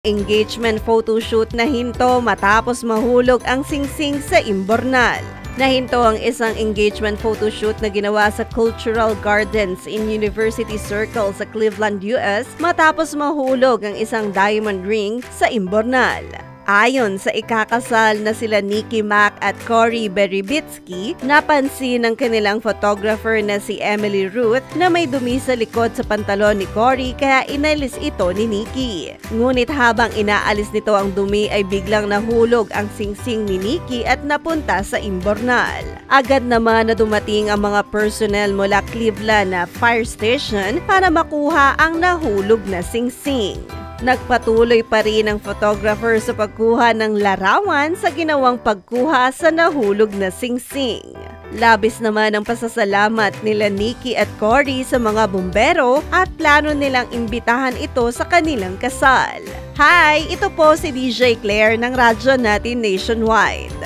Engagement photoshoot na hinto matapos mahulog ang singsing sa imbornal. Nahinto ang isang engagement photoshoot na ginawa sa Cultural Gardens in University Circle sa Cleveland, US matapos mahulog ang isang diamond ring sa imbornal. Ayon sa ikakasal na sila Nikki Mac at Cory Beribitsky, napansin ng kanilang photographer na si Emily Ruth na may dumi sa likod sa pantalon ni Cory kaya inalis ito ni Nikki. Ngunit habang inaalis nito ang dumi ay biglang nahulog ang singsing ni Nikki at napunta sa imbornal. Agad naman na dumating ang mga personnel mula Cleveland na fire station para makuha ang nahulog na singsing. Nagpatuloy pa rin ang photographer sa pagkuha ng larawan sa ginawang pagkuha sa nahulog na singsing. Labis naman ang pasasalamat nila Nikki at Cory sa mga bumbero at plano nilang imbitahan ito sa kanilang kasal. Hi! Ito po si DJ Claire ng Radyo Natin Nationwide.